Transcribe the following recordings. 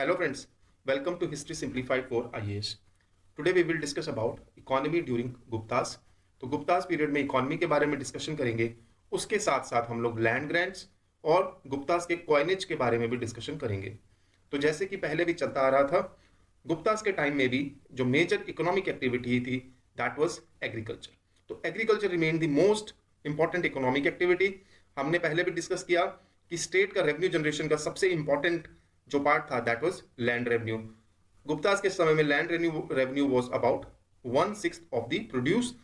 Hello friends, welcome to History Simplified for IAS. Today we will discuss about economy during Gupta's. तो Guptas period में economy के बारे में discussion करेंगे, उसके साथ साथ हम लोग लैंड ग्रांट्स और गुप्तास के कॉइनेज के बारे में भी डिस्कशन करेंगे। तो जैसे कि पहले भी चलता आ रहा था, गुप्तास के टाइम में भी जो मेजर इकोनॉमिक एक्टिविटी थी दैट वाज एग्रीकल्चर। तो agriculture remain the most important economic activity. हमने पहले भी डिस्कस किया कि स्टेट का रेवेन्यू जनरेशन का सबसे इंपॉर्टेंट जो पार्ट था that was land revenue. Guptas के समय में land revenue was about 1/6 of the produce.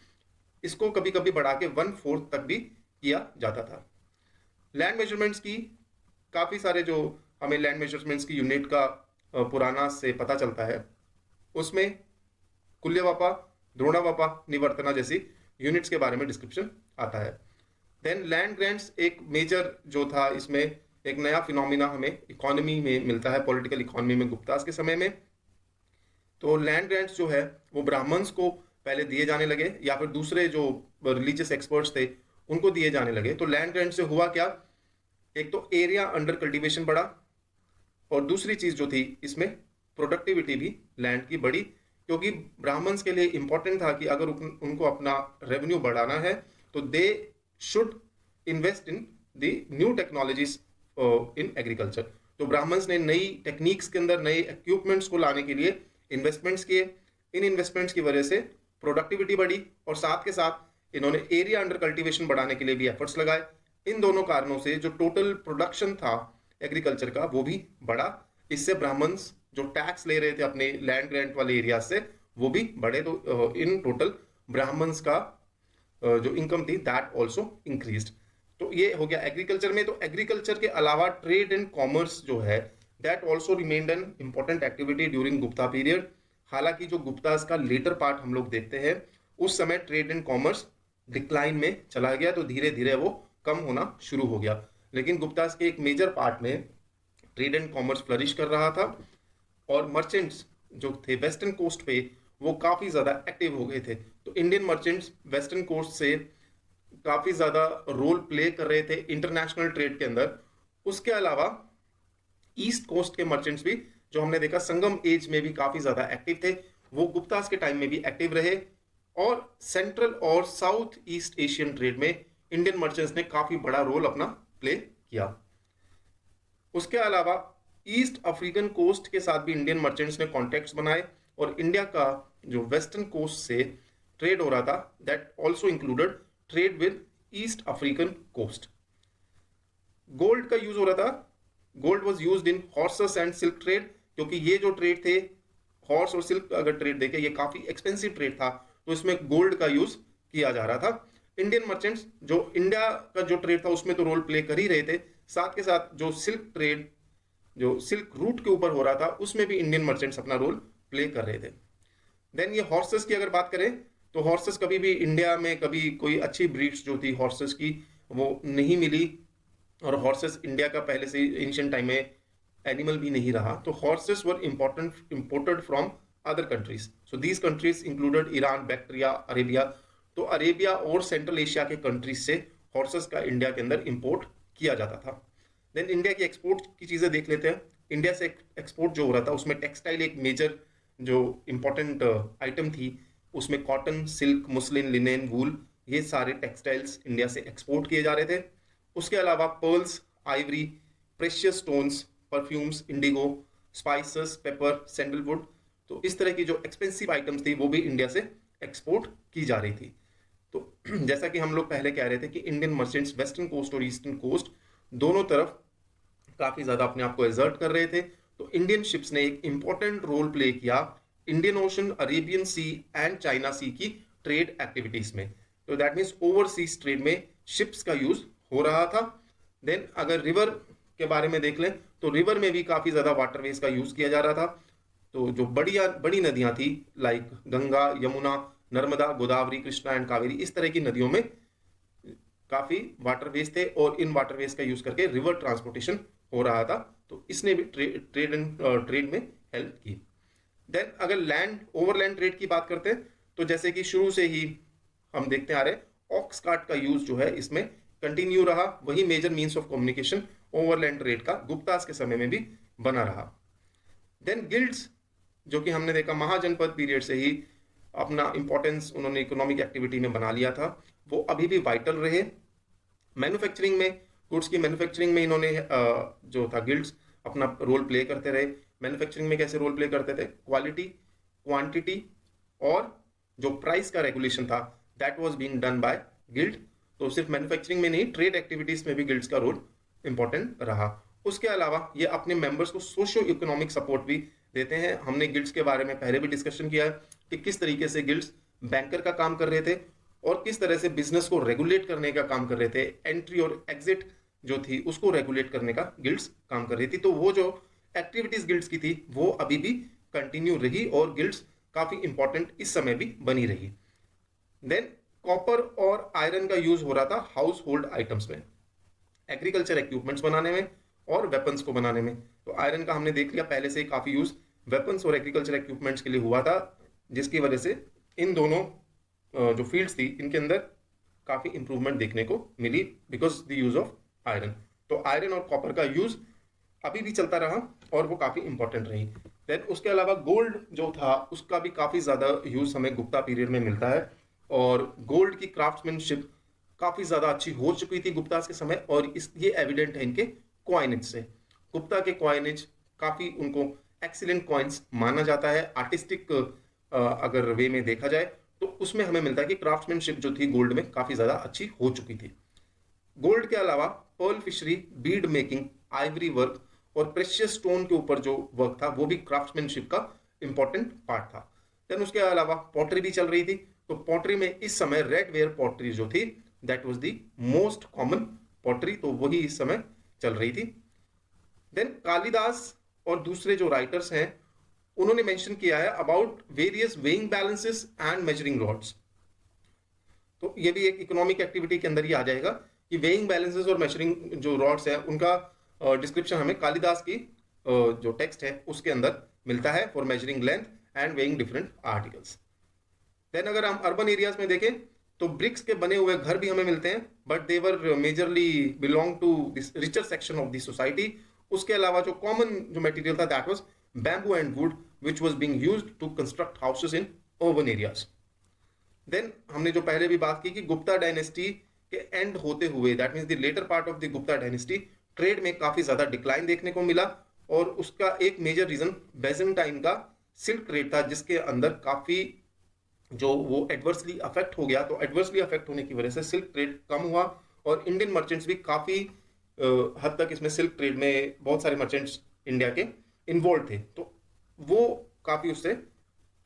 इसको कभी कभी बढ़ा के 1/4 तक भी किया जाता था। लैंड मेजरमेंट्स की काफी सारे जो हमें लैंड मेजरमेंट्स की यूनिट का पुराना से पता चलता है, उसमें कुल्यवापा, द्रोणावापा, निवर्तना जैसी यूनिट्स के बारे में डिस्क्रिप्शन आता है। देन लैंड ग्रांट्स एक मेजर जो था, इसमें एक नया फिनोमिना हमें इकोनॉमी में मिलता है, पॉलिटिकल इकोनॉमी में गुप्तास के समय में। तो लैंड ग्रांट्स जो है वो ब्राह्मण्स को पहले दिए जाने लगे या फिर दूसरे जो रिलीजियस एक्सपर्ट्स थे उनको दिए जाने लगे। तो लैंड ग्रांट से हुआ क्या, एक तो एरिया अंडर कल्टीवेशन बढ़ा और दूसरी चीज जो थी इसमें प्रोडक्टिविटी भी लैंड की बढ़ी, क्योंकि ब्राह्मण्स के लिए इंपॉर्टेंट था कि अगर उनको अपना रेवेन्यू बढ़ाना है तो they should invest in the new technologies in agriculture. तो ब्राह्मण्स ने नई टेक्निक्स के अंदर नए इक्विपमेंट्स को लाने के लिए इन्वेस्टमेंट्स किए। इन इन्वेस्टमेंट्स की वजह से प्रोडक्टिविटी बढ़ी और साथ के साथ इन्होंने एरिया अंडर कल्टीवेशन बढ़ाने के लिए भी एफर्ट्स लगाए। इन दोनों कारणों से जो टोटल प्रोडक्शन था एग्रीकल्चर का वो भी बढ़ा। इससे ब्राह्मण्स जो टैक्स ले रहे थे अपने लैंड ग्रांट वाले एरिया से वो भी बढ़े। तो इन टोटल ब्राह्मण्स का जो इनकम थी दैट ऑल्सो इंक्रीज्ड। तो ये हो गया एग्रीकल्चर में। तो एग्रीकल्चर के अलावा ट्रेड एंड कॉमर्स जो है that also remained an important activity during Gupta period. हालांकि जो गुप्तास का लेटर पार्ट हम लोग देखते हैं उस समय ट्रेड एंड कॉमर्स डिक्लाइन में चला गया, तो धीरे धीरे वो कम होना शुरू हो गया। लेकिन गुप्तास के एक मेजर पार्ट में ट्रेड एंड कॉमर्स फ्लरिश कर रहा था और मर्चेंट्स जो थे वेस्टर्न कोस्ट पे वो काफी ज्यादा एक्टिव हो गए थे। तो इंडियन मर्चेंट्स वेस्टर्न कोस्ट से काफी ज्यादा रोल प्ले कर रहे थे इंटरनेशनल ट्रेड के अंदर। उसके अलावा ईस्ट कोस्ट के मर्चेंट्स भी जो हमने देखा संगम एज में भी काफी ज्यादा एक्टिव थे, वो गुप्तास के टाइम में भी एक्टिव रहे। और सेंट्रल और साउथ ईस्ट एशियन ट्रेड में इंडियन मर्चेंट्स ने काफी बड़ा रोल अपना प्ले किया। उसके अलावा ईस्ट अफ्रीकन कोस्ट के साथ भी इंडियन मर्चेंट्स ने कॉन्टेक्ट्स बनाए और इंडिया का जो वेस्टर्न कोस्ट से ट्रेड हो रहा था that also included trade with East African coast. Gold का यूज हो रहा था। Gold was used in horses and silk trade, क्योंकि ये जो ट्रेड थे हॉर्स और सिल्क अगर ट्रेड देखे ये काफी एक्सपेंसिव ट्रेड था, तो इसमें गोल्ड का यूज किया जा रहा था। इंडियन मर्चेंट्स जो इंडिया का जो ट्रेड था उसमें तो रोल प्ले कर ही रहे थे, साथ के साथ जो सिल्क ट्रेड जो सिल्क रूट के ऊपर हो रहा था उसमें भी इंडियन मर्चेंट्स अपना रोल प्ले कर रहे थे। देन ये हॉर्सेस की अगर बात करें तो हॉर्सेस कभी भी इंडिया में कभी कोई अच्छी ब्रीड्स जो थी हॉर्सेस की वो नहीं मिली, और हॉर्सेस इंडिया का पहले से एंशिएंट टाइम में एनिमल भी नहीं रहा। तो horses were imported from other countries. So these countries included Iran, Bactria, Arabia. तो अरेबिया और सेंट्रल एशिया के कंट्रीज से हॉर्सेस का इंडिया के अंदर इंपोर्ट किया जाता था। देन इंडिया की एक्सपोर्ट की चीजें देख लेते हैं। इंडिया से एक्सपोर्ट जो हो रहा था उसमें टेक्सटाइल एक मेजर जो इंपॉर्टेंट आइटम थी, उसमें कॉटन, सिल्क, मुस्लिन, लिनेन, वूल, ये सारे टेक्सटाइल्स इंडिया से एक्सपोर्ट किए जा रहे थे। उसके अलावा pearls, Ivory, precious stones, perfumes, Indigo, spices, paper, sandalwood, तो इस तरह की जो एक्सपेंसिव आइटम्स थी वो भी इंडिया से एक्सपोर्ट की जा रही थी। तो जैसा कि हम लोग पहले कह रहे थे कि इंडियन मर्चेंट्स वेस्टर्न कोस्ट और ईस्टर्न कोस्ट दोनों तरफ काफी ज्यादा अपने आप को एजर्ट कर रहे थे। तो इंडियन शिप्स ने एक इंपॉर्टेंट रोल प्ले किया Indian Ocean, Arabian Sea and China Sea की ट्रेड एक्टिविटीज में। तो दैट मीन्स ओवरसीज ट्रेड में शिप्स का यूज हो रहा था। देन अगर रिवर के बारे में देख लें तो रिवर में भी काफी ज्यादा वाटरवेज का यूज किया जा रहा था। तो जो बड़ी नदियां थी लाइक गंगा, यमुना, नर्मदा, गोदावरी, कृष्णा एंड कावेरी, इस तरह की नदियों में काफी वाटरवेज थे और इन वाटरवेज का यूज करके रिवर ट्रांसपोर्टेशन हो रहा था। तो इसने भी ट्रेड में हेल्प की। देन अगर लैंड ओवरलैंड ट्रेड की बात करते हैं तो जैसे कि शुरू से ही हम देखते आ रहे ऑक्स कार्ट का यूज जो है इसमें कंटिन्यू रहा। वही major means of communication overland trade का गुप्तास के समय में भी बना रहा। देन गिल्ड्स, जो कि हमने देखा महाजनपद पीरियड से ही अपना इंपॉर्टेंस उन्होंने इकोनॉमिक एक्टिविटी में बना लिया था, वो अभी भी वाइटल रहे। मैन्युफैक्चरिंग में, गुड्स की मैन्युफैक्चरिंग में इन्होंने जो था गिल्ड्स अपना रोल प्ले करते रहे। मैन्युफैक्चरिंग में कैसे रोल प्ले करते थे? क्वालिटी, क्वांटिटी और जो प्राइस का रेगुलेशन था that was being done by guild. तो सिर्फ मैन्युफैक्चरिंग में नहीं, ट्रेड एक्टिविटीज में भी गिल्ड्स का रोल इंपॉर्टेंट रहा। उसके अलावा ये अपने मेंबर्स को सोशियो इकोनॉमिक सपोर्ट भी देते हैं। हमने गिल्ड्स के बारे में पहले भी डिस्कशन किया है कि किस तरीके से गिल्ड्स बैंकर का काम कर रहे थे और किस तरह से बिजनेस को रेगुलेट करने का काम कर रहे थे। एंट्री और एग्जिट जो थी उसको रेगुलेट करने का गिल्ड्स काम कर रही थी। तो वो जो एक्टिविटीज गिल्ड्स की थी वो अभी भी कंटिन्यू रही और गिल्ड्स काफी इंपॉर्टेंट इस समय भी बनी रही। देन कॉपर और आयरन का यूज हो रहा था हाउस होल्ड आइटम्स में, एग्रीकल्चर इक्विपमेंट्स बनाने में और वेपन्स को बनाने में। तो आयरन का हमने देख लिया पहले से काफी यूज वेपन्स और एग्रीकल्चर इक्विपमेंट्स के लिए हुआ था, जिसकी वजह से इन दोनों जो फील्ड्स थी इनके अंदर काफी इंप्रूवमेंट देखने को मिली because the use of iron. तो आयरन और कॉपर का यूज अभी भी चलता रहा और वो काफी इंपॉर्टेंट रही। देन उसके अलावा गोल्ड जो था उसका भी काफी ज्यादा यूज हमें गुप्ता पीरियड में मिलता है और गोल्ड की क्राफ्ट्समैनशिप काफी ज्यादा अच्छी हो चुकी थी गुप्ता के समय और ये एविडेंट है इनके क्वाइनेज से। गुप्ता के क्वाइनेज काफी उनको एक्सीलेंट कॉइन्स माना जाता है। आर्टिस्टिक अगर वे में देखा जाए तो उसमें हमें मिलता है कि क्राफ्ट्समैनशिप जो थी गोल्ड में काफी ज्यादा अच्छी हो चुकी थी। गोल्ड के अलावा pearl fishery, bead making, ivory work और प्रेशियस स्टोन के ऊपर जो वर्क था वो भी क्राफ्ट्समैनशिप का इंपॉर्टेंट पार्ट था। देन उसके अलावा पॉटरी भी चल रही थी। तो पॉटरी में इस समय रेड वेयर पॉटरी जो थी that was the most common pottery, तो वही इस समय चल रही थी। देन कालिदास और दूसरे जो राइटर्स हैं उन्होंने मेंशन किया है about various weighing balances and measuring rods. तो ये भी एक इकोनॉमिक एक्टिविटी के अंदर ही आ जाएगा कि वेइंग बैलेंसेस और मेजरिंग जो रॉड्स है उनका डिस्क्रिप्शन हमें कालिदास की जो टेक्स्ट है उसके अंदर मिलता है for measuring length and weighing different articles. Then अगर हम अर्बन एरियाज में देखें तो ब्रिक्स के बने हुए घर भी हमें मिलते हैं but they were majorly belong to this richer section of the society. उसके अलावा जो कॉमन जो मटेरियल था that was bamboo and wood which was being used to construct houses in urban areas. Then हमने जो पहले भी बात की कि गुप्ता डायनेस्टी के एंड होते हुए that means the latter part of the Gupta dynasty trade में काफी ज्यादा डिक्लाइन देखने को मिला और उसका एक मेजर रीजन बेजेंटाइन का सिल्क ट्रेड था जिसके अंदर काफी जो वो एडवर्सली अफेक्ट हो गया। तो एडवर्सली अफेक्ट होने की वजह से सिल्क ट्रेड कम हुआ और इंडियन मर्चेंट्स भी काफी हद तक इसमें सिल्क ट्रेड में बहुत सारे मर्चेंट्स इंडिया के इन्वॉल्व थे तो वो काफी उससे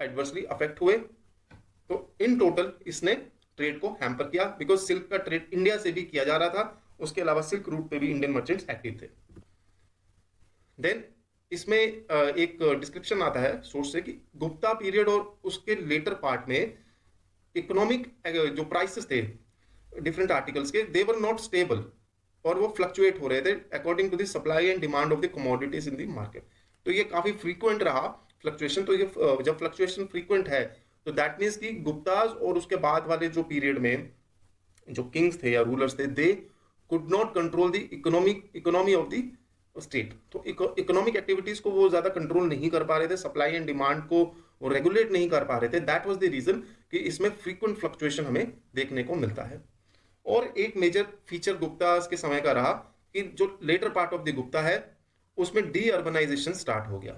एडवर्सली अफेक्ट हुए। तो इन टोटल इसने ट्रेड को हैम्पर किया बिकॉज सिल्क का ट्रेड इंडिया से भी किया जा रहा था, उसके अलावा सिल्क रूट पे भी इंडियन मर्चेंट्स एक्टिव थे। देन इसमें एक डिस्क्रिप्शन आता है सोर्स से कि गुप्ता पीरियड और उसके लेटर पार्ट में इकोनॉमिक जो प्राइसेस थे डिफरेंट आर्टिकल्स के दे वर नॉट स्टेबल और वो फ्लक्चुएट हो रहे थे according to the supply and demand of the commodities in the market. तो ये काफी फ्रीक्वेंट रहा फ्लक्चुएशन। तो ये जब फ्लक्चुएशन फ्रीक्वेंट है तो दैट मीन्स कि गुप्ताज और उसके बाद वाले जो पीरियड में जो किंग्स थे या रूलर्स थे they could not control the economy of the state. तो इकोनॉमिक एक्टिविटीज को वो ज्यादा कंट्रोल नहीं कर पा रहे थे, सप्लाई एंड डिमांड को वो रेगुलेट नहीं कर पा रहे थे। दैट वाज द रीजन कि इसमें फ्रीक्वेंट फ्लक्चुएशन हमें देखने को मिलता है। और एक मेजर फीचर गुप्ता के समय का रहा कि जो latter part of the Gupta है उसमें डी अर्बनाइजेशन स्टार्ट हो गया।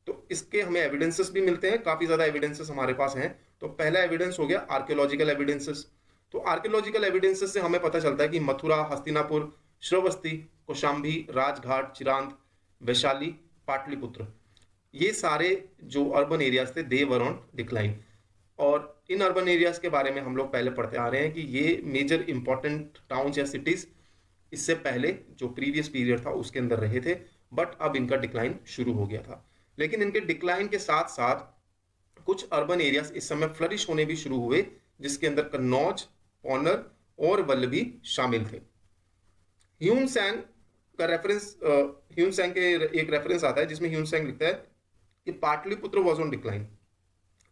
तो इसके हमें एविडेंसेस भी मिलते हैं, काफी ज्यादा एविडेंसेस हमारे पास हैं। तो पहला एविडेंस हो गया आर्कियोलॉजिकल एविडेंसेस। तो आर्कियोलॉजिकल एविडेंसेस से हमें पता चलता है कि मथुरा, हस्तिनापुर, श्रावस्ती, कौशाम्बी, राजघाट, चिरांद, वैशाली, पाटलिपुत्र ये सारे जो अर्बन एरियाज थे दे वर ऑन डिक्लाइन। और इन अर्बन एरियाज के बारे में हम लोग पहले पढ़ते आ रहे हैं कि ये मेजर इंपॉर्टेंट टाउन्स या सिटीज इससे पहले जो प्रीवियस पीरियड था उसके अंदर रहे थे बट अब इनका डिक्लाइन शुरू हो गया था। लेकिन इनके डिक्लाइन के साथ साथ कुछ अर्बन एरियाज इस समय फ्लरिश होने भी शुरू हुए जिसके अंदर कन्नौज, पौनर और वल्लभी शामिल थे। ह्यून सैंग का रेफरेंस ह्यून सैंग के एक रेफरेंस आता है जिसमें ह्यून सैंग लिखता है कि पाटलिपुत्र वाज ऑन डिक्लाइन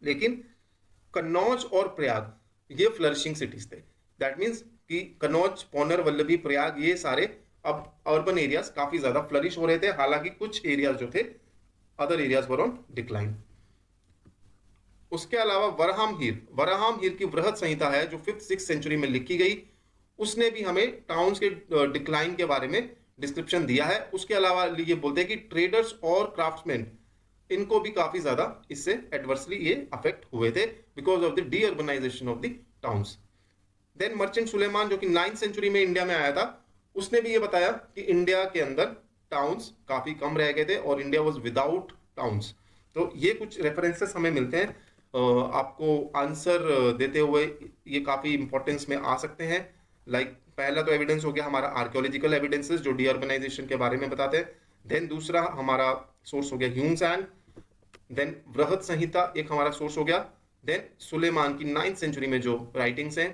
लेकिन कन्नौज और प्रयाग ये फ्लरिशिंग सिटीज थे। दैट मींस कि कन्नौज, पौनर, वल्लभी, प्रयाग ये सारे अब अर्बन एरियाज काफी ज्यादा फ्लरिश हो रहे थे। हालांकि कुछ एरियाज जो थे other areas were on decline. उसके अलावा वराहम हीर की वृहत संहिता है जो 5th-6th सेंचुरी में लिखी गई, उसने भी हमें टाउन्स के डिक्लाइन के बारे में डिस्क्रिप्शन दिया है। उसके अलावा ये बोलते हैं कि ट्रेडर्स और क्राफ्ट्समैन इनको भी काफी ज्यादा इससे एडवर्सली ये अफेक्ट हुए थे because of the deurbanization of the towns. Then merchant Sulaiman जो कि 9th सेंचुरी में इंडिया में आया था, उसने भी ये बताया कि इंडिया के अंदर टाउन्स काफी कम रह गए थे और इंडिया वाज विदाउट टाउन्स। तो ये कुछ रेफरेंसेस हमें मिलते हैं, आपको आंसर देते हुए ये काफी इंपॉर्टेंस में आ सकते हैं। लाइक पहला तो एविडेंस हो गया हमारा आर्कियोलॉजिकल एविडेंसेस जो डी अर्बनाइजेशन के बारे में बताते हैं। देन दूसरा हमारा सोर्स हो गया ह्यूमसैंग, देन वृहत संहिता एक हमारा सोर्स हो गया। देन सुलेमान की 9th सेंचुरी में जो राइटिंग्स हैं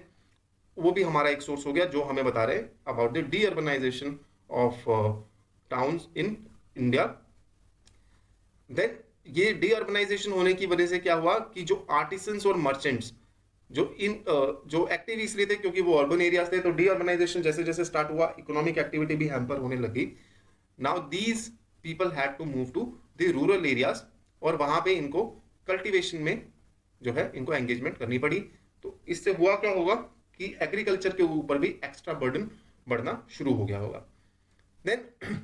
वो भी हमारा एक सोर्स हो गया जो हमें बता रहे हैं about the deurbanization of towns in India. Then ये डी अर्बनाइजेशन होने की वजह से क्या हुआ कि जो आर्टिसंस और मर्चेंट्स जो एक्टिव इसलिए थे क्योंकि वो अर्बन एरियाज थे, तो डी अर्बनाइजेशन जैसे जैसे स्टार्ट हुआ इकोनॉमिक एक्टिविटी भी हैम्पर होने लगी। Now these people had to move to the rural areas और वहां पे इनको कल्टीवेशन में जो है इनको एंगेजमेंट करनी पड़ी। तो इससे हुआ क्या होगा कि एग्रीकल्चर के ऊपर भी एक्स्ट्रा बर्डन बढ़ना शुरू हो गया होगा। देन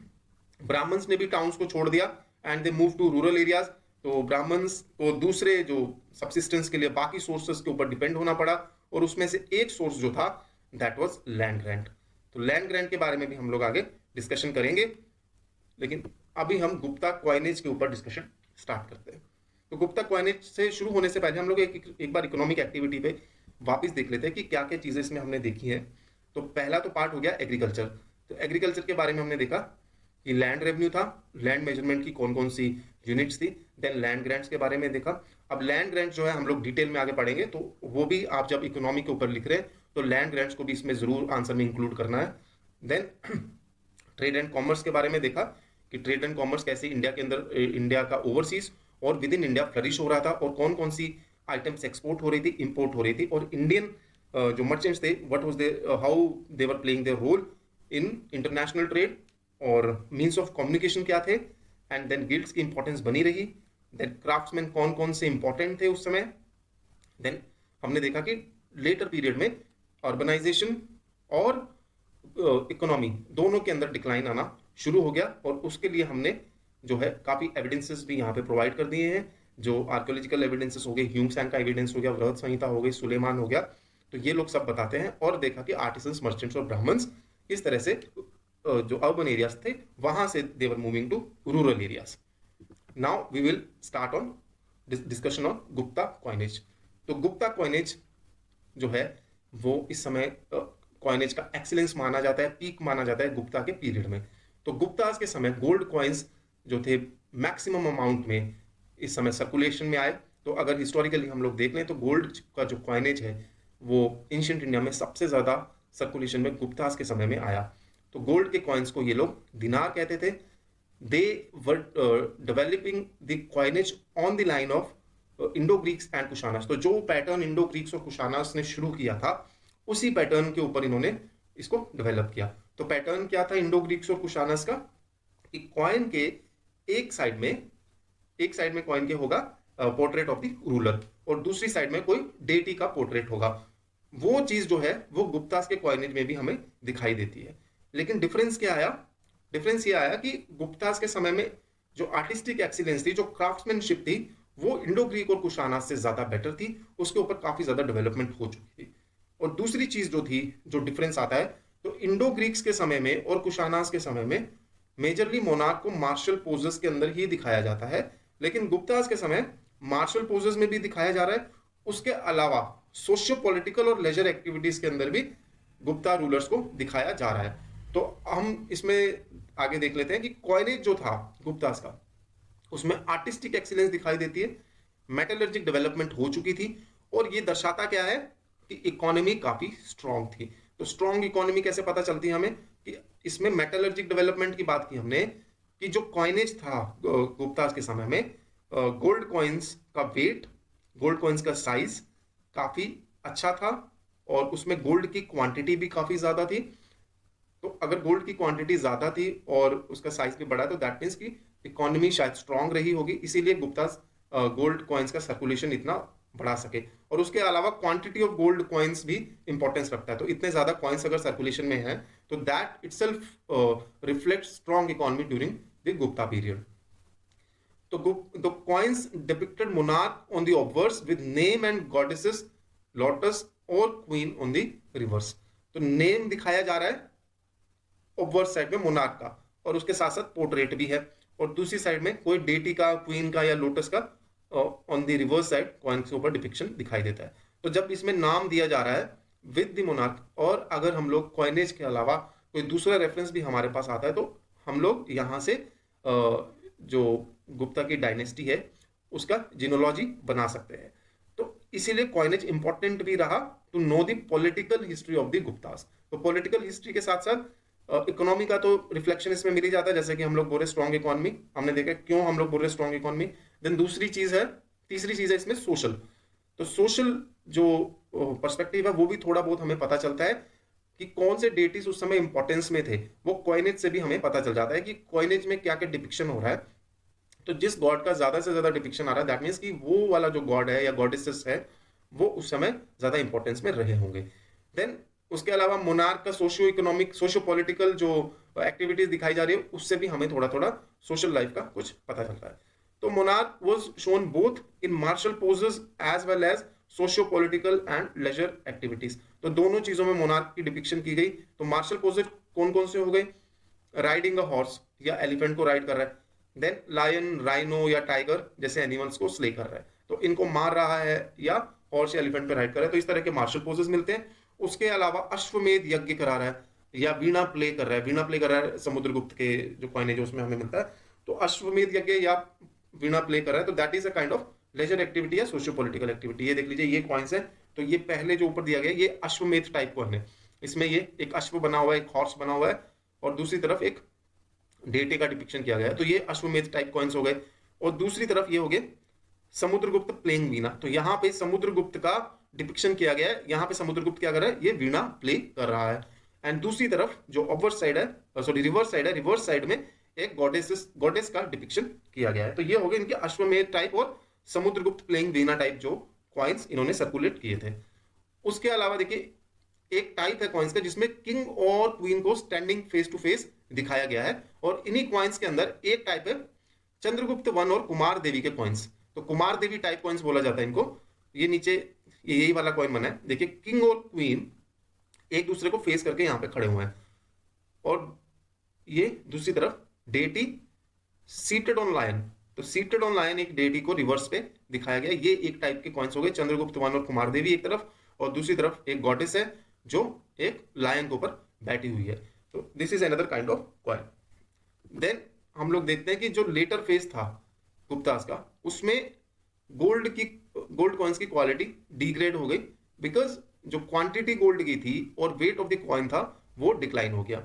ब्राह्मण्स ने भी टाउन्स को छोड़ दिया and they move to rural areas. तो ब्राह्मण्स को दूसरे जो सबसिस्टेंस के लिए बाकी सोर्सेस के ऊपर डिपेंड होना पड़ा और उसमें से एक सोर्स जो था दैट वाज लैंड ग्रांट। तो लैंड ग्रांट के बारे में भी हम लोग आगे डिस्कशन करेंगे, लेकिन अभी हम गुप्ता क्वाइनेज के ऊपर डिस्कशन स्टार्ट करते हैं। तो गुप्ता क्वाइनेज से शुरू होने से पहले हम लोग एक बार इकोनॉमिक एक्टिविटी पे वापस देख लेते हैं कि क्या क्या चीजें इसमें हमने देखी है। तो पहला तो पार्ट हो गया एग्रीकल्चर। तो एग्रीकल्चर के बारे में हमने देखा कि लैंड रेवेन्यू था, लैंड मेजरमेंट की कौन कौन सी यूनिट्स थी, देन लैंड ग्रांट्स के बारे में देखा। अब लैंड ग्रांट्स जो है हम लोग डिटेल में आगे पढ़ेंगे, तो वो भी आप जब इकोनॉमी के ऊपर लिख रहे हैं तो लैंड ग्रांट्स को भी इसमें जरूर आंसर में इंक्लूड करना है। देन ट्रेड एंड कॉमर्स के बारे में देखा कि ट्रेड एंड कॉमर्स कैसे इंडिया के अंदर, इंडिया का ओवरसीज और विद इन इंडिया फ्लरिश हो रहा था और कौन कौन सी आइटम्स एक्सपोर्ट हो रही थी, इंपोर्ट हो रही थी, और इंडियन जो मर्चेंट्स थे what was they how they were playing their role in international trade और मीन्स ऑफ कम्युनिकेशन क्या थे। एंड देन गिल्ड्स की इंपॉर्टेंस बनी रही। देन क्राफ्ट्समैन कौन कौन से इंपॉर्टेंट थे उस समय। देन हमने देखा कि लेटर पीरियड में अर्बनाइजेशन और इकोनॉमी दोनों के अंदर डिक्लाइन आना शुरू हो गया और उसके लिए हमने जो है काफी एविडेंसेस भी यहाँ पे प्रोवाइड कर दिए हैं। जो आर्कियोलॉजिकल एविडेंसेस हो गए, ह्यूमसैंग का एविडेंस हो गया, वृहत संहिता हो गई, सुलेमान हो गया, तो ये लोग सब बताते हैं। और देखा कि आर्टिसंस, मर्चेंट्स और ब्राह्मण्स इस तरह से जो अर्बन एरियाज थे वहां से they were moving to rural areas. Now we will start on discussion on Gupta coinage. तो गुप्ता कॉइनेज जो है वो इस समय कॉइनेज का एक्सीलेंस माना जाता है, पीक माना जाता है गुप्ता के पीरियड में। तो गुप्ताज के समय गोल्ड कॉइन्स जो थे मैक्सिमम अमाउंट में इस समय सर्कुलेशन में आए। तो अगर हिस्टोरिकली हम लोग देख लें तो गोल्ड का जो कॉइनेज है वो एंशिएंट इंडिया में सबसे ज्यादा सर्कुलेशन में गुप्ताज के समय में आया। तो गोल्ड के कॉइन्स को ये लोग दिनार कहते थे। They were developing the coinage on the line of Indo Greeks and Kushanas. तो जो पैटर्न इंडो ग्रीक्स और कुशानास ने शुरू किया था उसी पैटर्न के ऊपर इन्होंने इसको डेवलप किया। तो पैटर्न क्या था इंडो ग्रीक्स और कुशानास का कि कॉइन के एक साइड में कॉइन के होगा पोर्ट्रेट ऑफ द रूलर और दूसरी साइड में कोई डेटी का पोर्ट्रेट होगा। वो चीज जो है वो गुप्तास के कॉइनेज में भी हमें दिखाई देती है। लेकिन डिफरेंस क्या आया? डिफरेंस ये आया कि गुप्तास के समय में जो आर्टिस्टिक एक्सीलेंस थी, जो क्राफ्ट्समैनशिप थी, वो इंडो ग्रीक और कुशानास से ज्यादा बेटर थी, उसके ऊपर काफी ज्यादा डेवलपमेंट हो चुकी थी। और दूसरी चीज जो थी, जो डिफरेंस आता है, तो इंडो ग्रीक्स के समय में और कुशानास के समय में मेजरली मोनार्क को मार्शल पोजेस के अंदर ही दिखाया जाता है, लेकिन गुप्तास के समय मार्शल पोजेस में भी दिखाया जा रहा है, उसके अलावा सोशियो पॉलिटिकल और लेजर एक्टिविटीज के अंदर भी गुप्ता रूलर्स को दिखाया जा रहा है। तो हम इसमें आगे देख लेते हैं कि कॉइनेज जो था गुप्तास का उसमें आर्टिस्टिक एक्सीलेंस दिखाई देती है, मेटलर्जिक डेवलपमेंट हो चुकी थी, और ये दर्शाता क्या है कि इकोनॉमी काफी स्ट्रांग थी। तो स्ट्रांग इकोनॉमी कैसे पता चलती है हमें कि इसमें मेटलर्जिक डेवलपमेंट की बात की हमने कि जो कॉइनेज था गुप्तास के समय में, गोल्ड कॉइन्स का वेट, गोल्ड कॉइन्स का साइज काफी अच्छा था और उसमें गोल्ड की क्वांटिटी भी काफी ज्यादा थी। तो अगर गोल्ड की क्वांटिटी ज्यादा थी और उसका साइज भी बड़ा, तो दैट मीन्स कि इकोनॉमी शायद स्ट्रांग रही होगी, इसीलिए गुप्तास गोल्ड कॉइन्स का सर्कुलेशन इतना बढ़ा सके। और उसके अलावा क्वांटिटी ऑफ गोल्ड कॉइन्स भी इंपॉर्टेंस रखता है। तो इतने ज्यादा कॉइन्स अगर सर्कुलेशन में है तो that itself reflect strong economy during the Gupta period. तो the coins depicted monarch on the obverse with name and goddesses, lotus और queen on the reverse। तो नेम दिखाया जा रहा है obverse साइड में मोनार्क का, और उसके साथ साथ पोर्ट्रेट भी है, और दूसरी साइड में कोई डेटी का, क्वीन का या लोटस का on the reverse side coin के ऊपर डिपिक्शन दिखाई देता है। तो जब इसमें नाम दिया जा रहा है विद द मोनार्क, और अगर हम लोग कॉइनेज के अलावा कोई दूसरा रेफरेंस भी हमारे पास आता है तो हम लोग यहाँ से जो गुप्ता की डायनेस्टी है उसका जिनोलॉजी बना सकते हैं। तो इसीलिए कॉइनेज इंपॉर्टेंट भी रहा to know the political history of the Guptas. तो पॉलिटिकल हिस्ट्री के साथ साथ इकोनॉमी का तो रिफ्लेक्शन इसमें मिल ही जाता है, जैसे कि हम लोग बोल रहे स्ट्रॉन्ग इकोनॉमी, हमने देखा क्यों हम लोग बोल रहे स्ट्रॉन्ग इकोनॉमी। देन दूसरी चीज है, तीसरी चीज है इसमें सोशल। तो सोशल जो पर्सपेक्टिव है वो भी थोड़ा बहुत हमें पता चलता है कि कौन से डेटीज उस समय इंपॉर्टेंस में थे, वो कॉइनेज से भी हमें पता चल जाता है कि कॉइनेज में क्या क्या डिपिक्शन हो रहा है। तो जिस गॉड का ज्यादा से ज्यादा डिपिक्शन आ रहा है दैट मीन्स कि वो वाला जो गॉड है या गॉडेसेस है वो उस समय ज्यादा इंपॉर्टेंस में रहे होंगे। देन उसके अलावा मोनार्क का सोशियो इकोनॉमिक, सोशियो पॉलिटिकल जो एक्टिविटीज दिखाई जा रही है उससे भी हमें थोड़ा थोड़ा सोशल लाइफ का कुछ पता चलता है। तो monarch was shown both in martial poses as well as socio political and leisure activities. तो दोनों चीजों में मोनार्क की डिपिक्शन की गई। तो मार्शल पोजेस कौन कौन से हो गए? राइडिंग अ हॉर्स या एलिफेंट को राइड कर रहा है, देन लायन, राइनो या टाइगर जैसे एनिमल्स को स्ले कर रहा है, तो इनको मार रहा है, या हॉर्स या एलिफेंट पे राइड कर रहा है, तो इस तरह के मार्शल पोजेस मिलते हैं। उसके अलावा अश्वमेध यज्ञ करा रहा है या वीणा प्ले कर रहा है, वीणा प्ले कर रहा है समुद्रगुप्त के जो कॉइनेज है उसमें हमें मिलता है। तो अश्वमेध यज्ञ या वीणा प्ले कर रहा है, तो that is a kind of leisure activity या सोशियो पॉलिटिकल एक्टिविटी। ये देख लीजिए, ये कॉइन्स है, तो ये पहले जो ऊपर दिया गया ये अश्वमेध टाइप कॉइन है। इसमें ये एक अश्व बना हुआ है, एक हॉर्स बना हुआ है, और दूसरी तरफ एक डेटे का डिपिक्शन किया गया है। तो ये अश्वमेध टाइप कॉइन्स हो गए। और दूसरी तरफ ये हो गए समुद्रगुप्त प्लेइंग वीणा। तो यहाँ पे समुद्रगुप्त का डिपिक्शन किया गया है, यहाँ पे समुद्रगुप्त क्या कर रहा है, ये वीणा प्ले कर रहा है। एंड दूसरी तरफ जो ऑपोजिट साइड है, सॉरी रिवर्स साइड है, रिवर्स साइड में एक गॉडेस का डिपिक्शन किया गया है। तो ये हो गए इनके अश्वमेध टाइप और समुद्रगुप्त प्लेइंग वीणा टाइप जो कॉइन्स इन्होंने सर्कुलेट किए थे। उसके अलावा देखिए एक टाइप है कॉइन्स का जिसमें किंग और क्वीन को स्टैंडिंग फेस टू फेस दिखाया गया है, और इन्हीं कॉइन्स के अंदर एक टाइप है चंद्रगुप्त वन और कुमार देवी के कॉइन्स। तो कुमार देवी टाइप कॉइन्स बोला जाता है इनको। ये नीचे यही वाला कॉइन बना है, देखिए किंग और क्वीन एक दूसरे को फेस करके यहां पे खड़े हुए हैं, और ये दूसरी तरफ डेटी सीटेड ऑन लायन। तो सीटेड ऑन लायन एक डेटी को रिवर्स पे दिखाया गया। ये एक टाइप के कॉइन्स हो गए, चंद्रगुप्त वन और कुमार देवी एक तरफ, और दूसरी तरफ एक गॉडेस है जो एक लायन के ऊपर बैठी हुई है। तो this is another kind of coin. Then हम लोग देखते हैं कि जो लेटर फेज था गुप्तास का, उसमें गोल्ड कॉइन्स की क्वालिटी डिग्रेड हो गई, बिकॉज जो क्वांटिटी गोल्ड की थी और वेट ऑफ द कॉइन था वो डिक्लाइन हो गया।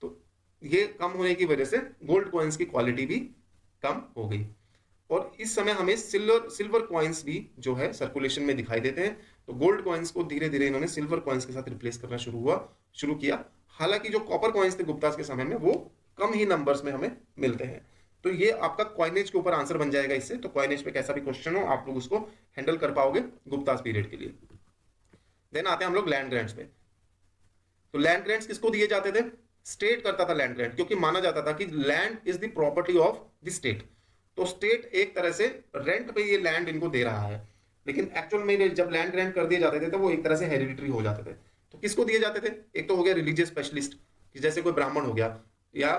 तो ये कम होने की वजह से गोल्ड कॉइन्स की क्वालिटी भी कम हो गई, और इस समय हमें सिल्वर कॉइन्स भी जो है सर्कुलेशन में दिखाई देते हैं। तो गोल्ड कॉइन्स को धीरे धीरे इन्होंने सिल्वर कॉइन्स के साथ रिप्लेस करना शुरू किया। हालांकि जो कॉपर कॉइन्स थे गुप्तास के समय में वो कम ही नंबर्स में हमें मिलते हैं। तो ये आपका कॉइनेज के ऊपर आंसर बन जाएगा इससे। तो कॉइनेज पे कैसा भी क्वेश्चन हो आप लोग उसको हैंडल कर पाओगे गुप्तास पीरियड के लिए। देन आते हैं हम लोग लैंड ग्रांट्स पे। तो लैंड ग्रांट्स किसको दिए जाते थे? स्टेट करता था लैंड ग्रांट, क्योंकि माना जाता था कि land is the property of the state. तो स्टेट एक तरह से रेंट पे ये लैंड इनको दे रहा है, लेकिन एक्चुअल में जब लैंड ग्रांट कर दिए जाते थे तो वो एक तरह से हेरिडिटरी हो जाते थे। तो किसको दिए जाते थे? एक तो हो गया रिलीजियस स्पेशलिस्ट, जैसे कोई ब्राह्मण हो गया, या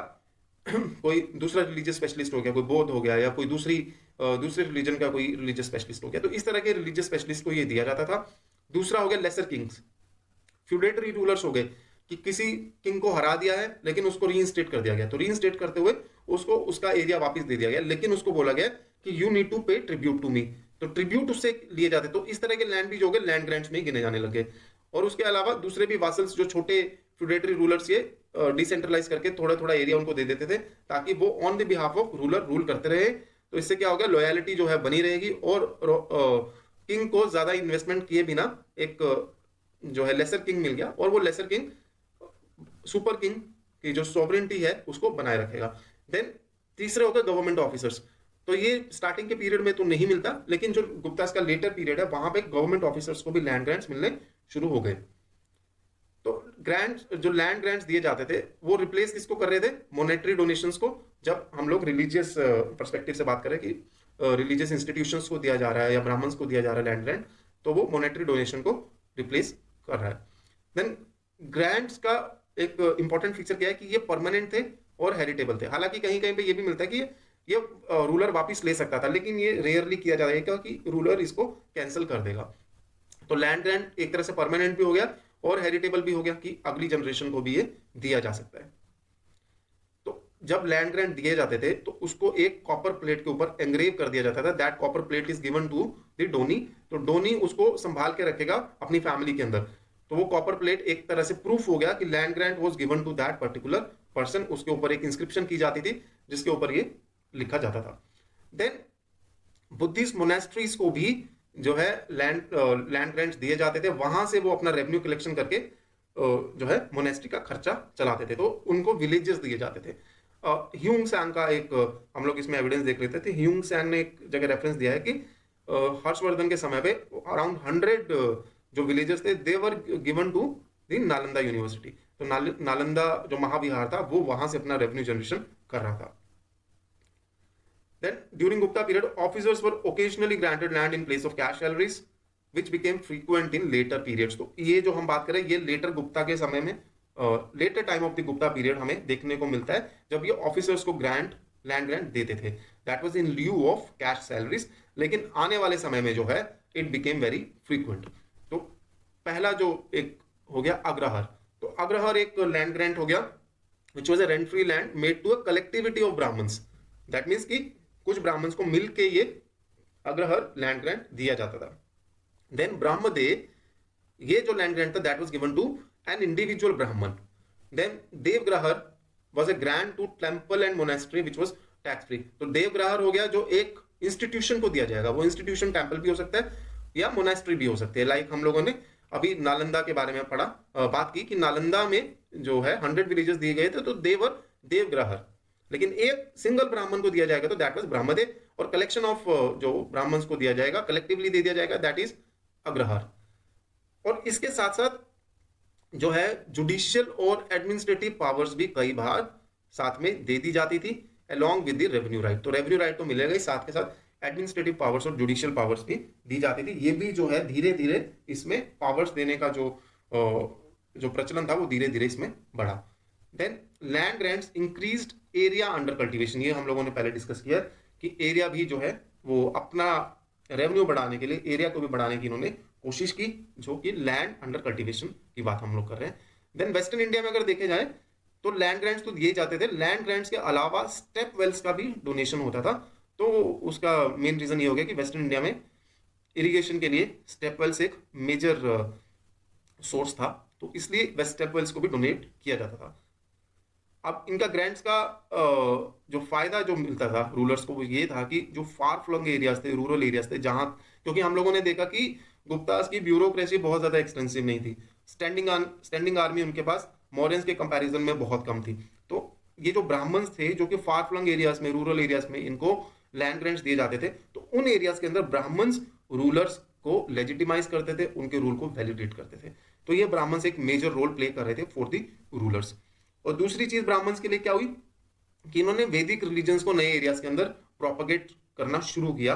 कोई दूसरा रिलीजियस स्पेशलिस्ट हो गया, कोई बौद्ध हो गया, या कोई दूसरे रिलीजन का कोई रिलीजियस स्पेशलिस्ट हो गया। तो इस तरह के रिलीजियस स्पेशलिस्ट को ये दिया जाता था। दूसरा हो गया लेसर किंग्स, फ्यूडेटरी रूलर्स हो गए, कि किसी किंग को हरा दिया है लेकिन उसको रीइंस्टेट कर दिया गया। तो रीइंस्टेट करते हुए उसको उसका एरिया वापस दे दिया गया, लेकिन उसको बोला गया कि यू नीड टू पे ट्रिब्यूट टू मी। तो ट्रिब्यूट उससे लिए जाते। तो इस तरह के लैंड भी जो गए लैंड ग्रांट्स में ही गिने जाने लगे। और उसके अलावा दूसरे भी वासल्स, जो छोटे फ्यूडेटरी रूलर्स, ये डिसेंट्रलाइज करके थोड़ा थोड़ा एरिया उनको दे देते थे, ताकि वो on the behalf of ruler rule करते रहे। तो इससे क्या होगा, लॉयलिटी जो है बनी रहेगी, और किंग को ज्यादा इन्वेस्टमेंट किए बिना एक जो है लेसर किंग मिल गया, और वो लेसर किंग सुपर किंग की जो सॉवरेंटी है उसको बनाए रखेगा। देन तीसरे हो गए गवर्नमेंट ऑफिसर्स। तो ये स्टार्टिंग के पीरियड में तो नहीं मिलता, लेकिन जो गुप्तास का लेटर पीरियड है वहां पे गवर्नमेंट ऑफिसर्स को भी लैंड ग्रांट्स मिलने शुरू हो गए। तो ग्रांट, जो लैंड ग्रांट्स दिए जाते थे वो रिप्लेस किसको कर रहे थे? मॉनेटरी डोनेशंस को। जब हम लोग रिलीजियस पर्सपेक्टिव से बात करें कि रिलीजियस इंस्टीट्यूशंस को दिया जा रहा है या ब्राह्मण्स को दिया जा रहा है लैंड ग्रांट, तो वो मॉनेटरी डोनेशन को रिप्लेस कर रहा है। देन ग्रांट्स का एक इंपॉर्टेंट फीचर क्या है कि ये परमानेंट थे और हेरिटेबल थे। हालांकि कहीं कहीं पे ये भी मिलता है कि ये रूलर वापस ले सकता था, लेकिन ये रेयरली किया जाएगा कि रूलर इसको कैंसिल कर देगा। तो लैंड ग्रांट एक तरह से परमानेंट भी हो गया और हेरिटेबल भी हो गया कि अगली जनरेशन को भी ये दिया जा सकता है। तो जब लैंड ग्रांट दिए जाते थे तो उसको एक कॉपर प्लेट के ऊपर एंग्रेव कर दिया जाता था। That copper plate is given to the donee. तो डोनी उसको संभाल के रखेगा अपनी फैमिली के अंदर। तो वो कॉपर प्लेट एक तरह से प्रूफ हो गया कि land grant was given to that particular person. उसके ऊपर एक इंस्क्रिप्शन की जाती थी जिसके ऊपर ये लिखा जाता था। देन बुद्धिस्ट मोनेस्ट्रीज को भी जो है लैंड ग्रांट्स दिए जाते थे। वहां से वो अपना रेवेन्यू कलेक्शन करके जो है मोनेस्ट्री का खर्चा चलाते थे। तो उनको विलेजेस दिए जाते थे। ह्यूंग सांग का एक हम लोग इसमें एविडेंस देख लेते थे। ह्यूंग सांग ने एक जगह रेफरेंस दिया है कि हर्षवर्धन के समय पे अराउंड 100 जो विलेजेस थे they were given to the Nalanda university. तो नालंदा जो महाविहार था वो वहां से अपना रेवेन्यू जनरेशन कर रहा था। Then during Gupta period, officers were occasionally granted land in place of cash salaries, which became frequent in later periods. तो ये जो हम बात करें ये लेटर गुप्ता के समय में, later time of the Gupta period हमें देखने को मिलता है जब ये ऑफिसर्स को लैंड ग्रांट देते थे। That was in lieu of cash salaries. लेकिन आने वाले समय में जो है इट बिकेम वेरी फ्रीक्वेंट। तो पहला जो एक हो गया अग्रहर। तो अग्रहर एक लैंड ग्रांट हो गया which was a rent free land made to a collectivity of Brahmans. That means कि कुछ ब्राह्मण्स को मिलके ये अग्रहर लैंड ग्रांट दिया जाता था। देन ब्राह्मदे, ये जो लैंड ग्रांट था that was given to an individual Brahmin. Then Devagrahara was a grant to temple and monastery which was tax free. तो देवग्रहर हो गया जो एक इंस्टीट्यूशन को दिया जाएगा। वो इंस्टीट्यूशन टेंपल भी हो सकता है या मोनेस्ट्री भी हो सकती है। लाइक हम लोगों ने अभी नालंदा के बारे में बात की कि नालंदा में जो है 100 विलेजेस दिए गए थे तो देवर देवग्रहर। लेकिन एक सिंगल ब्राह्मण को दिया जाएगा तो दैट वाज ब्राह्मदे। और कलेक्शन ऑफ जो ब्राह्मण्स को दिया जाएगा कलेक्टिवली दे दिया जाएगा दैट इज अग्रहार। और इसके साथ साथ जो है जुडिशियल और एडमिनिस्ट्रेटिव पावर्स भी कई बार साथ में दे दी जाती थी along with the revenue right. तो रेवेन्यू राइट तो मिलेगा ही, साथ के साथ एडमिनिस्ट्रेटिव पावर्स और जुडिशियल पावर्स भी दी जाती थी। ये भी जो है धीरे धीरे इसमें पावर्स देने का जो प्रचलन था वो धीरे धीरे इसमें बढ़ा। Then land grants increased area under cultivation. ये हम लोगों ने पहले डिस्कस किया कि एरिया भी जो है वो अपना रेवेन्यू बढ़ाने के लिए एरिया को भी बढ़ाने की इन्होंने कोशिश की, जो कि लैंड अंडर कल्टीवेशन की बात हम लोग कर रहे हैं। देन वेस्टर्न इंडिया में अगर देखे जाए तो लैंड ग्रांट्स तो दिए जाते थे। लैंड ग्रांट्स के अलावा स्टेप वेल्स का भी डोनेशन होता था। तो उसका मेन रीजन ये हो गया कि वेस्टर्न इंडिया में इरिगेशन के लिए स्टेप वेल्स एक मेजर सोर्स था, तो इसलिए स्टेप वेल्स को भी डोनेट किया जाता था। अब इनका ग्रांट्स का जो फायदा जो मिलता था रूलर्स को वो ये था कि जो फार फ्लंग एरियाज थे, रूरल एरियाज थे, जहां, क्योंकि हम लोगों ने देखा कि गुप्तास की ब्यूरोक्रेसी बहुत ज्यादा एक्सटेंसिव नहीं थी। स्टैंडिंग आर्मी उनके पास मॉरियंस के कंपैरिजन में बहुत कम थी। तो ये जो ब्राह्मण्स थे जो कि फार फ्लंग एरियाज में, रूरल एरियाज में इनको लैंड ग्रांट्स दिए जाते थे, तो उन एरियाज के अंदर ब्राह्मण्स रूलर्स को लेजिटिमाइज करते थे, उनके रूल को वैलिडेट करते थे। तो ये ब्राह्मण्स एक मेजर रोल प्ले कर रहे थे फॉर दी रूलर्स। और दूसरी चीज ब्राह्मण्स के लिए क्या हुई कि इन्होंने वैदिक रिलीजन्स को नए एरियाज के अंदर प्रोपेगेट करना शुरू किया।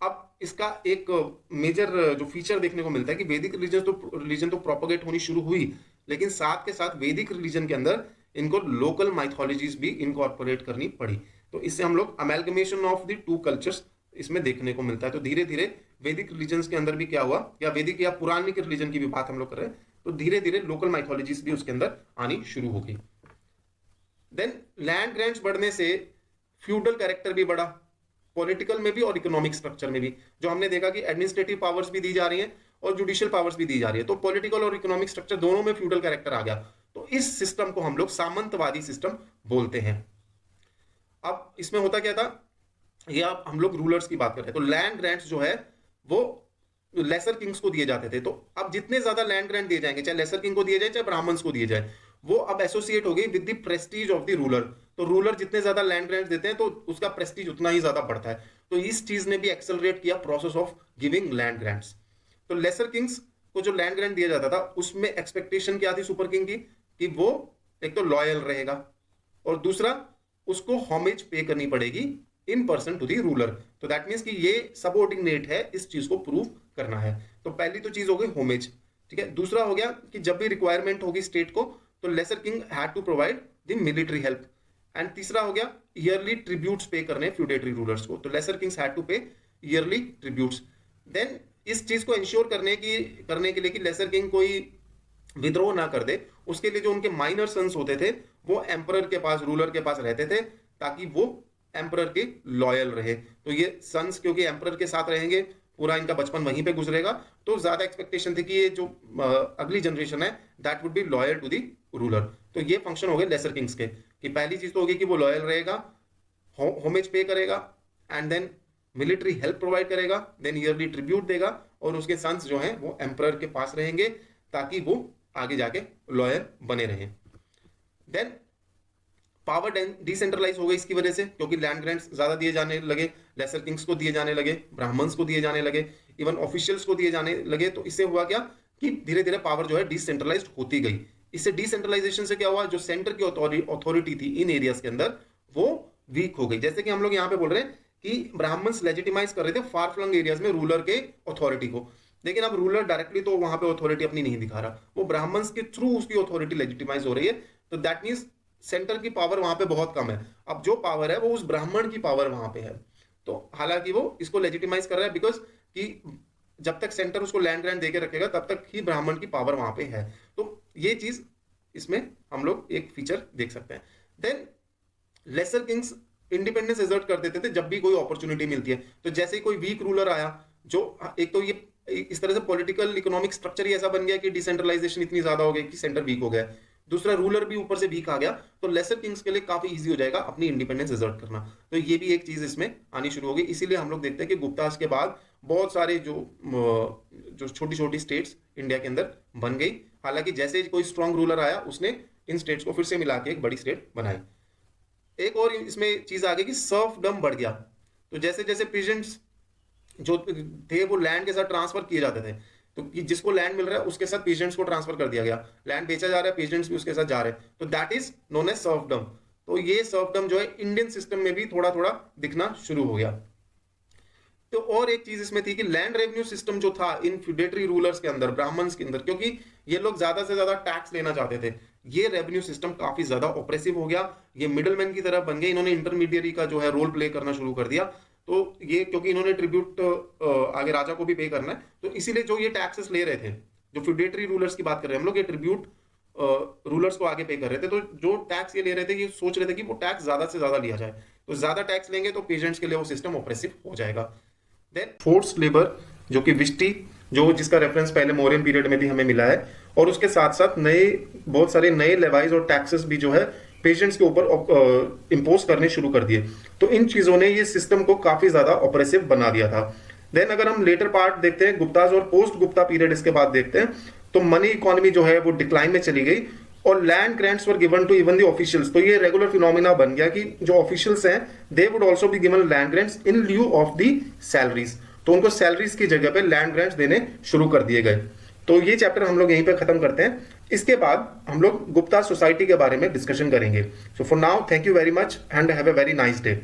अब इसका एक मेजर जो फीचर देखने को मिलता है कि वैदिक रिलीजन तो प्रोपेगेट होनी शुरू हुई, लेकिन साथ के साथ वैदिक रिलीजन के अंदर इनको लोकल माइथोलॉजीज भी इनकॉर्पोरेट करनी पड़ी। तो इससे हम लोग amalgamation of the two cultures इसमें देखने को मिलता है। तो धीरे धीरे वैदिक रिलीजन्स के अंदर भी क्या हुआ, या वैदिक या पुरानिक रिलीजन की भी बात हम लोग कर रहे हैं, तो धीरे धीरे लोकल माइथोलॉजीज भी उसके अंदर आनी शुरू हो गई। देन लैंड ग्रांट्स बढ़ने से फ्यूडल कैरेक्टर भी बढ़ा, पॉलिटिकल में भी और इकोनॉमिक स्ट्रक्चर में भी। जो हमने देखा कि एडमिनिस्ट्रेटिव पावर्स भी दी जा रही हैं और जुडिशियल पावर्स भी दी जा रही है, तो पॉलिटिकल और इकोनॉमिक स्ट्रक्चर दोनों में फ्यूडल कैरेक्टर आ गया। तो इस सिस्टम को हम लोग सामंतवादी सिस्टम बोलते हैं। अब इसमें होता क्या था, ये आप हम लोग रूलर्स की बात कर रहे हैं, तो लैंड ग्रांट्स जो है वो लेसर किंग्स को दिए जाते थे। तो अब जितने ज्यादा लैंड ग्रांट दिए जाएंगे, चाहे लेसर किंग को दिए जाए चाहे ब्राह्मण्स को दिए जाए, वो अब एसोसिएट हो गई with the Prestige of the ruler. तो तो रूलर जितने ज्यादा लैंड ग्रांट्स देते हैं तो उसका प्रेस्टीज उतना ही ज्यादा बढ़ता है। तो इस चीज ने भी एक्सेलरेट किया process of giving land grants. तो लेसर किंग्स को जो लैंड ग्रांट दिया जाता था उसमें एक्सपेक्टेशन क्या थी सुपर किंग की, कि वो एक तो लॉयल रहेगा और दूसरा उसको होमेज पे करनी पड़ेगी in person to the ruler. तो दैट मीन्स कि ये सबऑर्डिनेट है, इस चीज को प्रूव करना है। तो पहली तो चीज हो गई होमेज, ठीक है। दूसरा हो गया कि जब भी रिक्वायरमेंट होगी स्टेट को तो lesser king had to provide the military help. And तीसरा हो गया ईयरली ट्रिब्यूट्स पे करने फ्यूडेटरी रूलर्स को, तो लेसर किंग्स हैड टू पे ईयरली ट्रिब्यूट्स। देन इस चीज को इंश्योर करने के लिए कि लेसर किंग कोई विद्रोह ना कर दे, उसके लिए जो उनके माइनर सन्स होते थे वो एम्परर के पास, रूलर के पास रहते थे ताकि वो एम्परर के लॉयल रहे। तो ये सन्स क्योंकि एम्परर के साथ रहेंगे, पूरा इनका बचपन वहीं पे गुजरेगा, तो ज्यादा एक्सपेक्टेशन थी कि ये जो अगली जनरेशन है that would be loyal to the ruler. तो ये फंक्शन हो गए लेसर किंग्स के, कि पहली चीज तो होगी कि वो लॉयल रहेगा, होमेज पे करेगा, and then military help provide करेगा, देन ईयरली ट्रिब्यूट देगा, और उसके सन्स जो हैं वो एम्परर के पास रहेंगे ताकि वो आगे जाके लॉयल बने रहें। देन पावर डिसेंट्रलाइज हो गई इसकी वजह से, क्योंकि लैंड ग्रांट्स ज्यादा दिए जाने लगे, लेसर किंग्स को दिए जाने लगे, ब्राह्मण्स को दिए जाने लगे, इवन ऑफिशियल्स को दिए जाने लगे। तो इससे हुआ क्या कि धीरे धीरे पावर जो है डिसेंट्रलाइज्ड होती गई। इससे डिसेंट्रलाइजेशन से क्या हुआ, जो सेंटर की अथॉरिटी थी इन एरियाज के अंदर वो वीक हो गई। जैसे कि हम लोग यहाँ पे बोल रहे हैं कि ब्राह्मण्स लेजिटिमाइज कर रहे थे फार फ्लंग एरियाज में रूलर के अथॉरिटी को, लेकिन अब रूलर डायरेक्टली तो वहां पे अथॉरिटी अपनी नहीं दिखा रहा, वो ब्राह्मण्स के थ्रू उसकी अथॉरिटी लेजिटिमाइज हो रही है। तो दैट मीन्स सेंटर की पावर वहां पे बहुत कम है, अब जो पावर है वो उस ब्राह्मण की पावर वहां पे है। तो हालांकि वो इसको लेजिटिमाइज कर रहा है बिकॉज कि जब तक सेंटर उसको लैंड ग्रांट देके रखेगा तब तक ही ब्राह्मण की पावर वहां पे है। तो ये चीज इसमें हम लोग एक फीचर देख सकते हैं। Then lesser kings independence assert कर देते थे जब भी कोई अपॉर्चुनिटी मिलती है। तो जैसे ही कोई वीक रूलर आया, जो एक तो ये इस तरह से पॉलिटिकल इकोनॉमिक स्ट्रक्चर ही ऐसा बन गया कि डिसेंट्रलाइजेशन इतनी ज्यादा हो गई कि सेंटर वीक हो गया, दूसरा रूलर भी ऊपर से वीक आ गया, तो लेसर किंग्स के लिए काफी इजी हो जाएगा अपनी इंडिपेंडेंस एजर्ट करना। तो ये भी एक चीज इसमें आनी शुरू होगी। इसीलिए हम लोग देखते हैं कि गुप्तास के बाद बहुत सारे जो छोटी छोटी स्टेट्स इंडिया के अंदर बन गई। हालांकि जैसे कोई स्ट्रांग रूलर आया उसने इन स्टेट्स को फिर से मिला के एक बड़ी स्टेट बनाई। एक और इसमें चीज आ गई कि सर्फडम बढ़ गया। तो जैसे जैसे पीजेंट्स जो थे वो लैंड के साथ ट्रांसफर किए जाते थे, तो जिसको लैंड मिल रहा है उसके साथ पीजेंट्स को ट्रांसफर कर दिया गया, लैंड बेचा जा रहा है, पीजेंट्स भी उसके साथ जा रहे हैं, तो that is known as serfdom. तो ये सर्फडम जो है इंडियन सिस्टम में भी थोड़ा थोड़ा दिखना शुरू हो गया। तो और एक चीज इसमें थी कि लैंड रेवेन्यू सिस्टम जो था इन फ्यूडेटरी रूलर्स के अंदर, ब्राह्मण्स के अंदर, क्योंकि ये लोग ज्यादा से ज्यादा टैक्स लेना चाहते थे, ये रेवेन्यू सिस्टम काफी ज्यादा ऑपरेसिव हो गया, ये मिडलमैन की तरह बन गए, इन्होंने इंटरमीडियरी का जो है रोल प्ले करना शुरू कर दिया। तो ये क्योंकि इन्होंने ट्रिब्यूट आगे राजा को भी पे करना है, तो इसीलिए जो ये टैक्सेस ले रहे थे, जो फ्यूडेटरी रूलर्स की बात कर रहे हैं हम लोग, ये ट्रिब्यूट रूलर्स को आगे पे कर रहे थे। तो जो टैक्स ये ले रहे थे ये सोच रहे थे कि वो टैक्स ज्यादा से ज्यादा लिया जाए, तो ज्यादा टैक्स लेंगे तो पेजेंट्स के लिए वो सिस्टम ऑपरेसिव हो जाएगा। देन फोर्स्ड लेबर जो कि विष्टि, जो जिसका रेफरेंस पहले मौर्यन पीरियड में भी हमें मिला है, और उसके साथ साथ बहुत सारे नए लेवाइज और टैक्सेस भी जो है पेशेंट्स के ऊपर इंपोज करने शुरू कर दिए। तो इन चीजों ने ये सिस्टम को काफी ज्यादा ऑपरेसिव बना दिया था। देन अगर हम लेटर पार्ट देखते हैं, गुप्ताज और पोस्ट गुप्ता पीरियड इसके बाद देखते हैं, तो मनी इकोनॉमी जो है वो डिक्लाइन में चली गई और land grants were given to even the officials. तो ये रेगुलर फिनोमिना बन गया कि जो ऑफिशियल्स हैं they would also be given land grants in lieu of the salaries. तो उनको सैलरीज की जगह पे लैंड ग्रांट्स देने शुरू कर दिए गए। तो ये चैप्टर हम लोग यहीं पे खत्म करते हैं। इसके बाद हम लोग गुप्ता सोसाइटी के बारे में डिस्कशन करेंगे। So for now thank you very much and have a very nice day.